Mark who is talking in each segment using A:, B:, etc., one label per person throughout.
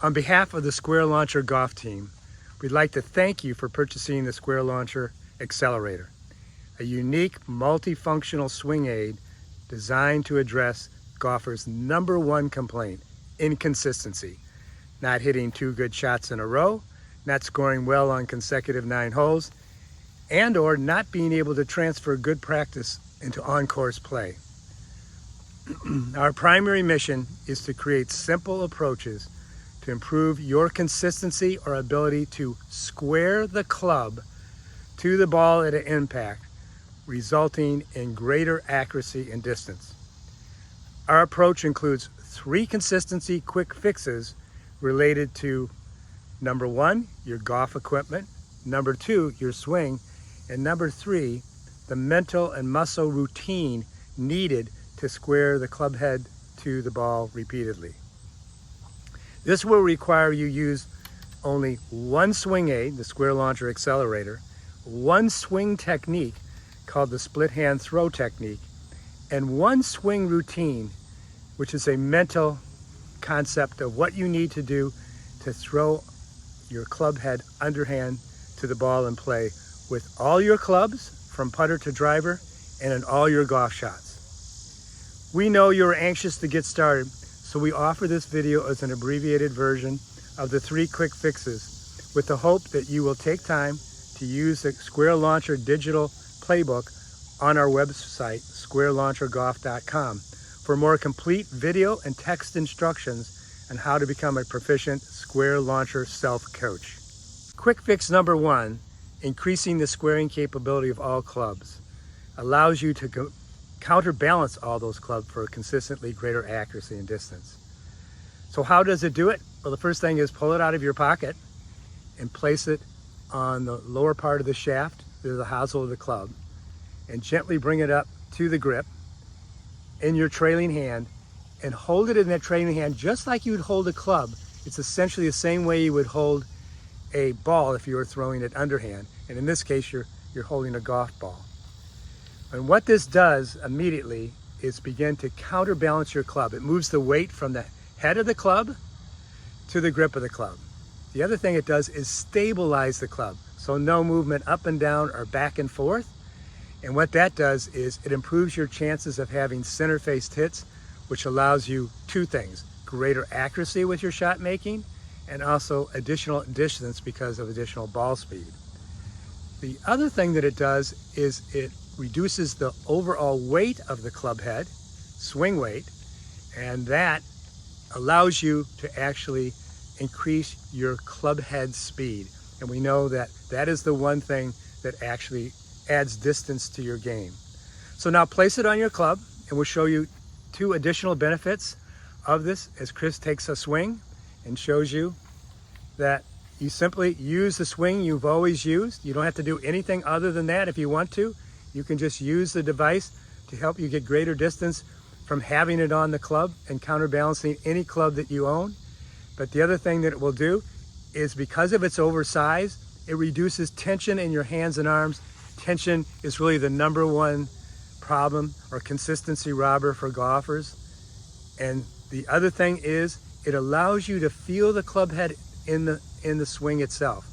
A: On behalf of the Square Launcher Golf team, we'd like to thank you for purchasing the Square Launcher Xccelerator, a unique multifunctional swing aid designed to address golfers' #1 complaint, inconsistency. Not hitting 2 good shots in a row, not scoring well on consecutive 9 holes, and or not being able to transfer good practice into on-course play. Our primary mission is to create simple approaches to improve your consistency or ability to square the club to the ball at an impact, resulting in greater accuracy and distance. Our approach includes 3 consistency quick fixes related to number 1, your golf equipment, number 2, your swing, and number 3, the mental and muscle routine needed to square the club head to the ball repeatedly. This will require you use only 1 swing aid, the Square Launcher Xccelerator, 1 swing technique called the split hand throw technique, and 1 swing routine, which is a mental concept of what you need to do to throw your club head underhand to the ball in play with all your clubs from putter to driver and in all your golf shots. We know you're anxious to get started, so we offer this video as an abbreviated version of the 3 quick fixes with the hope that you will take time to use the Square Launcher digital playbook on our website, squarelaunchergolf.com, for more complete video and text instructions on how to become a proficient Square Launcher self-coach. Quick fix number 1, increasing the squaring capability of all clubs, allows you to counterbalance all those clubs for consistently greater accuracy and distance. So how does it do it? Well, the first thing is pull it out of your pocket and place it on the lower part of the shaft, there's the hosel of the club, and gently bring it up to the grip in your trailing hand and hold it in that trailing hand just like you would hold a club. It's essentially the same way you would hold a ball if you were throwing it underhand, and in this case you're holding a golf ball. And what this does immediately is begin to counterbalance your club. It moves the weight from the head of the club to the grip of the club. The other thing it does is stabilize the club, so no movement up and down or back and forth. And what that does is it improves your chances of having center-faced hits, which allows you 2 things: greater accuracy with your shot making and also additional distance because of additional ball speed. The other thing that it does is it reduces the overall weight of the club head, swing weight, and that allows you to actually increase your club head speed. And we know that that is the one thing that actually adds distance to your game. So now place it on your club, and we'll show you 2 additional benefits of this as Chris takes a swing and shows you that you simply use the swing you've always used. You don't have to do anything other than that if you want to. You can just use the device to help you get greater distance from having it on the club and counterbalancing any club that you own. But the other thing that it will do is, because of its oversized, it reduces tension in your hands and arms. Tension is really the #1 problem or consistency robber for golfers. And the other thing is it allows you to feel the club head in the swing itself.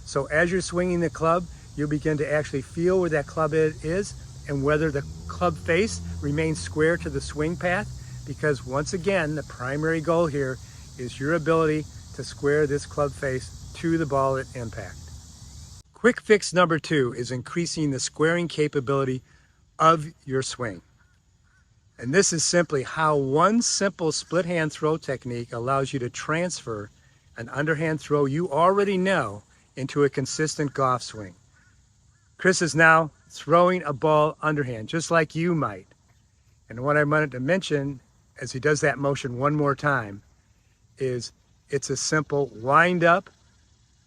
A: So as you're swinging the club, you'll begin to actually feel where that club head is and whether the club face remains square to the swing path, because once again, the primary goal here is your ability to square this club face to the ball at impact. Quick fix number 2 is increasing the squaring capability of your swing. And this is simply how 1 simple split hand throw technique allows you to transfer an underhand throw you already know into a consistent golf swing. Chris is now throwing a ball underhand, just like you might. And what I wanted to mention as he does that motion one more time is it's a simple wind up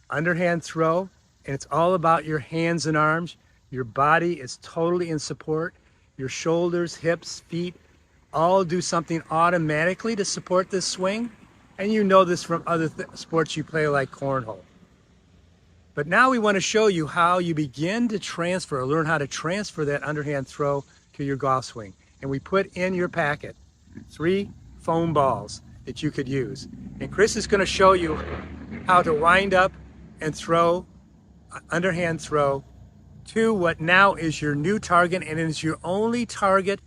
A: underhand throw, and it's all about your hands and arms. Your body is totally in support. Your shoulders, hips, feet all do something automatically to support this swing. And you know this from other sports you play, like cornhole. But now we want to show you how you begin to transfer, or learn how to transfer that underhand throw to your golf swing. And we put in your packet 3 foam balls. that you could use. And Chris is going to show you how to wind up and throw, underhand throw, to what now is your new target, and it is your only target.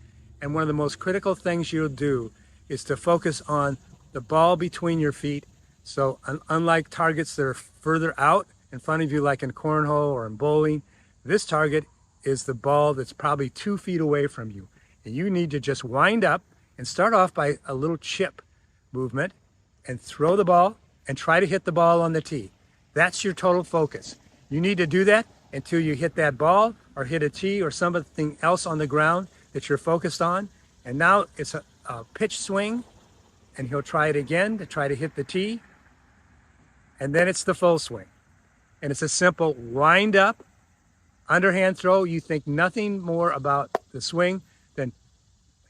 A: And one of the most critical things you'll do is to focus on the ball between your feet. So unlike targets that are further out in front of you, like in cornhole or in bowling, this target is the ball that's probably 2 feet away from you. And you need to just wind up and start off by a little chip movement and throw the ball and try to hit the ball on the tee. That's your total focus. You need to do that until you hit that ball or hit a tee or something else on the ground that you're focused on. And now it's a pitch swing, and he'll try it again to try to hit the tee. And then it's the full swing. And it's a simple wind up, underhand throw. You think nothing more about the swing than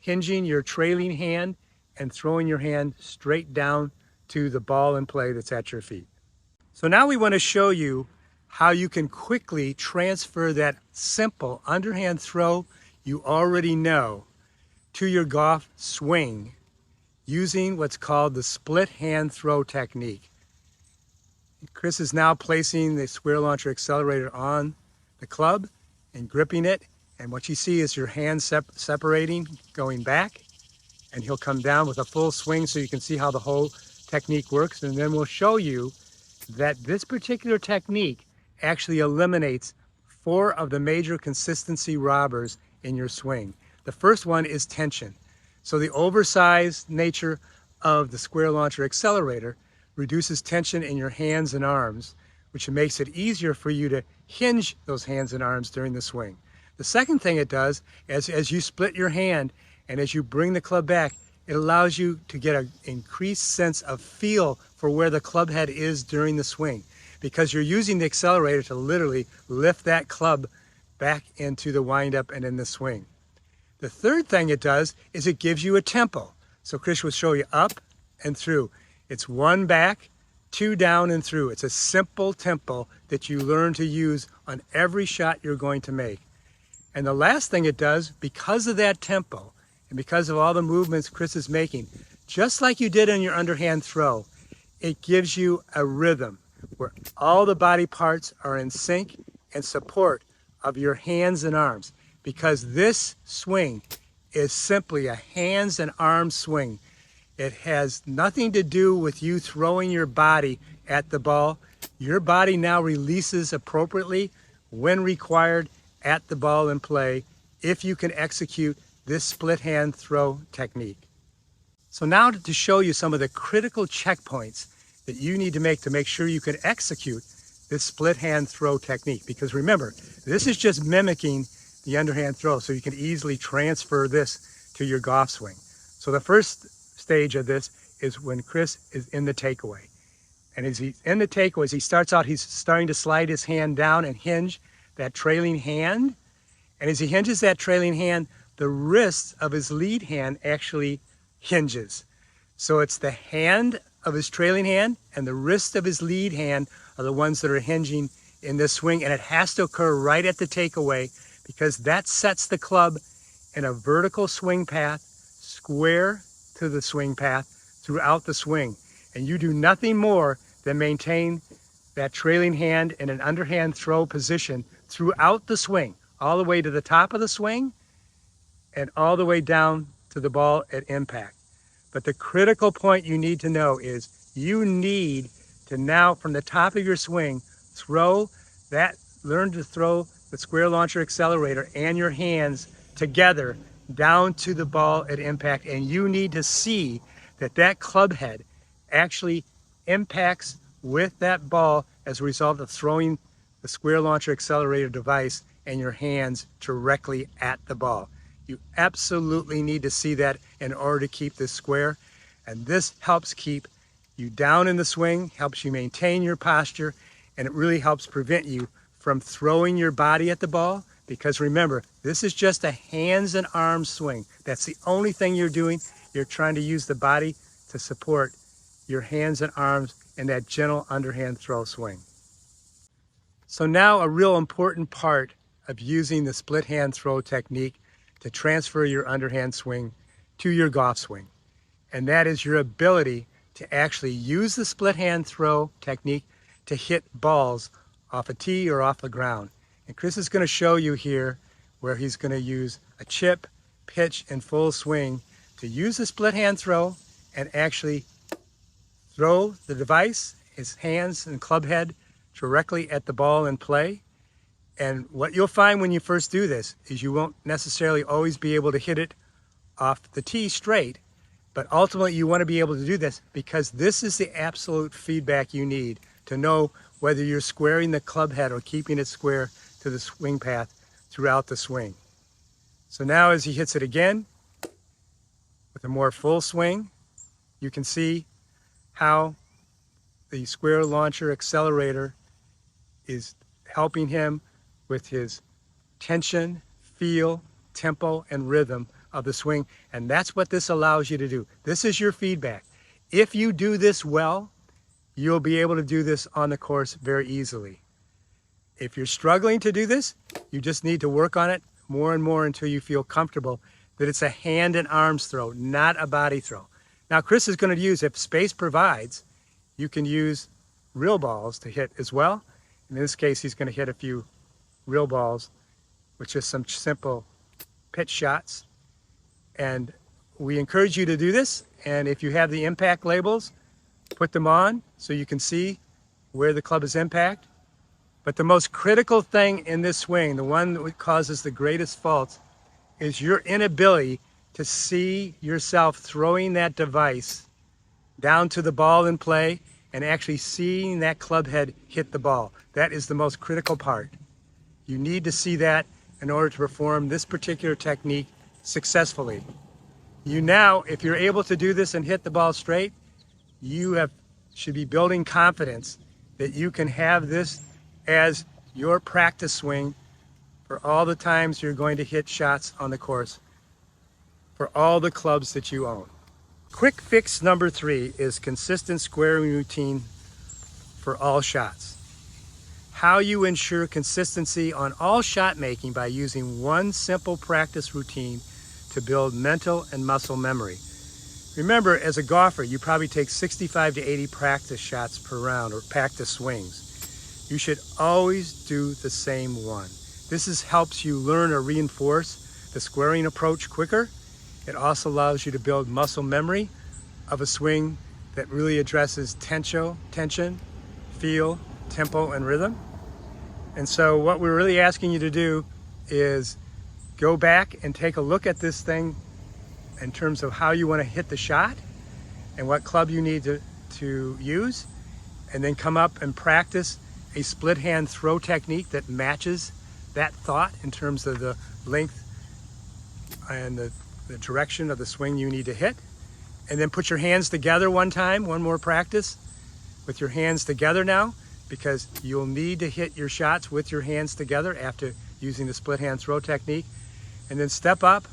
A: hinging your trailing hand and throwing your hand straight down to the ball in play that's at your feet. So now we want to show you how you can quickly transfer that simple underhand throw you already know to your golf swing using what's called the split hand throw technique. Chris is now placing the Square Launcher Xccelerator on the club and gripping it, and what you see is your hands separating, going back, and he'll come down with a full swing so you can see how the whole technique works. And then we'll show you that this particular technique actually eliminates 4 of the major consistency robbers in your swing. The first one is tension. So the oversized nature of the Square Launcher Xccelerator reduces tension in your hands and arms, which makes it easier for you to hinge those hands and arms during the swing. The second thing it does, as you split your hand and as you bring the club back, it allows you to get an increased sense of feel for where the club head is during the swing, because you're using the accelerator to literally lift that club back into the windup and in the swing. The third thing it does is it gives you a tempo. So Chris will show you up and through. It's 1 back, 2 down and through. It's a simple tempo that you learn to use on every shot you're going to make. And the last thing it does, because of that tempo and because of all the movements Chris is making, just like you did in your underhand throw, it gives you a rhythm where all the body parts are in sync and support of your hands and arms, because this swing is simply a hands and arms swing. It has nothing to do with you throwing your body at the ball. Your body now releases appropriately when required at the ball in play if you can execute this split hand throw technique. So now to show you some of the critical checkpoints that you need to make sure you can execute this split hand throw technique. Because remember, this is just mimicking the underhand throw, so you can easily transfer this to your golf swing. So the first stage of this is when Chris is in the takeaway. And as he's in the takeaway, as he starts out, he's starting to slide his hand down and hinge that trailing hand. And as he hinges that trailing hand, the wrist of his lead hand actually hinges. So it's the hand of his trailing hand and the wrist of his lead hand are the ones that are hinging in this swing. And it has to occur right at the takeaway, because that sets the club in a vertical swing path, square to the swing path throughout the swing. And you do nothing more than maintain that trailing hand in an underhand throw position throughout the swing, all the way to the top of the swing and all the way down to the ball at impact. But the critical point you need to know is you need to now, from the top of your swing, learn to throw the Square Launcher Xccelerator and your hands together down to the ball at impact. And you need to see that that club head actually impacts with that ball as a result of throwing the Square Launcher Xccelerator device and your hands directly at the ball. You absolutely need to see that in order to keep this square. And this helps keep you down in the swing, helps you maintain your posture, and it really helps prevent you from throwing your body at the ball, because remember, this is just a hands and arms swing. That's the only thing you're doing. You're trying to use the body to support your hands and arms in that gentle underhand throw swing. So now a real important part of using the split hand throw technique to transfer your underhand swing to your golf swing. and that is your ability to actually use the split hand throw technique to hit balls off a tee or off the ground. And Chris is going to show you here where he's going to use a chip, pitch, and full swing to use the split hand throw and actually throw the device, his hands and club head, directly at the ball in play. And what you'll find when you first do this is you won't necessarily always be able to hit it off the tee straight, but ultimately you want to be able to do this because this is the absolute feedback you need to know whether you're squaring the club head or keeping it square to the swing path throughout the swing. So now as he hits it again with a more full swing, you can see how the Square Launcher Xccelerator is helping him with his tension, feel, tempo, and rhythm of the swing. And that's what this allows you to do. This is your feedback. If you do this well, you'll be able to do this on the course very easily. If you're struggling to do this, you just need to work on it more and more until you feel comfortable that it's a hand and arms throw, not a body throw. Now Chris is going to use, if space provides, you can use real balls to hit as well. In this case, he's going to hit a few real balls with just some simple pitch shots. And we encourage you to do this. And if you have the impact labels, put them on so you can see where the club is impact. But the most critical thing in this swing, the one that causes the greatest faults, is your inability to see yourself throwing that device down to the ball in play and actually seeing that club head hit the ball. That is the most critical part. You need to see that in order to perform this particular technique successfully. You now, if you're able to do this and hit the ball straight, you should be building confidence that you can have this as your practice swing for all the times you're going to hit shots on the course for all the clubs that you own. Quick fix number 3 is consistent squaring routine for all shots. How you ensure consistency on all shot making by using one simple practice routine to build mental and muscle memory. Remember, as a golfer, you probably take 65 to 80 practice shots per round or practice swings. You should always do the same one. This helps you learn or reinforce the squaring approach quicker. It also allows you to build muscle memory of a swing that really addresses tension, feel, tempo, and rhythm. And so what we're really asking you to do is go back and take a look at this thing in terms of how you want to hit the shot and what club you need to use, and then come up and practice a split hand throw technique that matches that thought in terms of the length and the direction of the swing you need to hit. And then put your hands together one more practice with your hands together now, because you'll need to hit your shots with your hands together after using the split hand throw technique. And then step up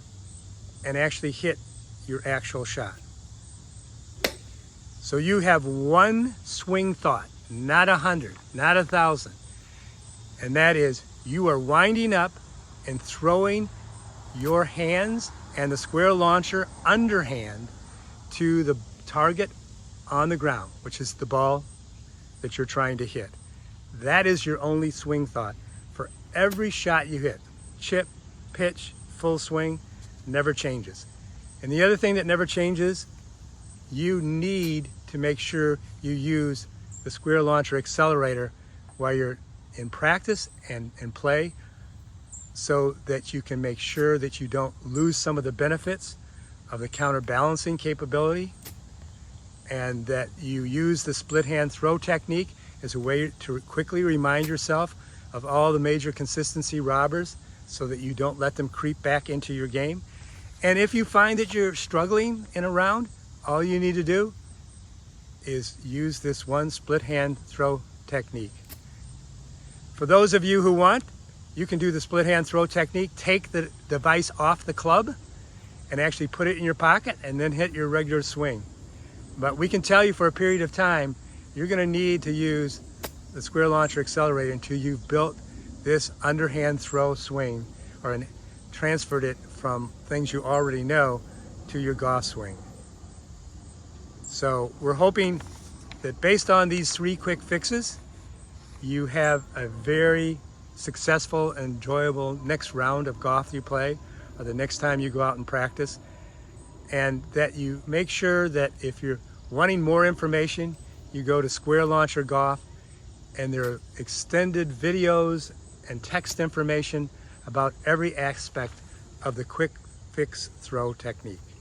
A: and actually hit your actual shot. So you have one swing thought, not 100, not 1,000. And that is, you are winding up and throwing your hands and the square launcher underhand to the target on the ground, which is the ball that you're trying to hit. That is your only swing thought for every shot you hit. Chip, pitch, full swing, never changes. And the other thing that never changes, you need to make sure you use the Square Launcher Xccelerator while you're in practice and play, so that you can make sure that you don't lose some of the benefits of the counterbalancing capability, and that you use the split hand throw technique as a way to quickly remind yourself of all the major consistency robbers so that you don't let them creep back into your game. And if you find that you're struggling in a round, all you need to do is use this one split hand throw technique. For those of you who want, you can do the split hand throw technique, take the device off the club and actually put it in your pocket and then hit your regular swing. But we can tell you for a period of time, you're going to need to use the Square Launcher Xccelerator until you've built this underhand throw swing or transferred it from things you already know to your golf swing. So we're hoping that based on these 3 quick fixes, you have a very successful and enjoyable next round of golf you play, or the next time you go out and practice, and that you make sure that if you're wanting more information, you go to Square Launcher Golf, and there are extended videos and text information about every aspect of the quick fix throw technique.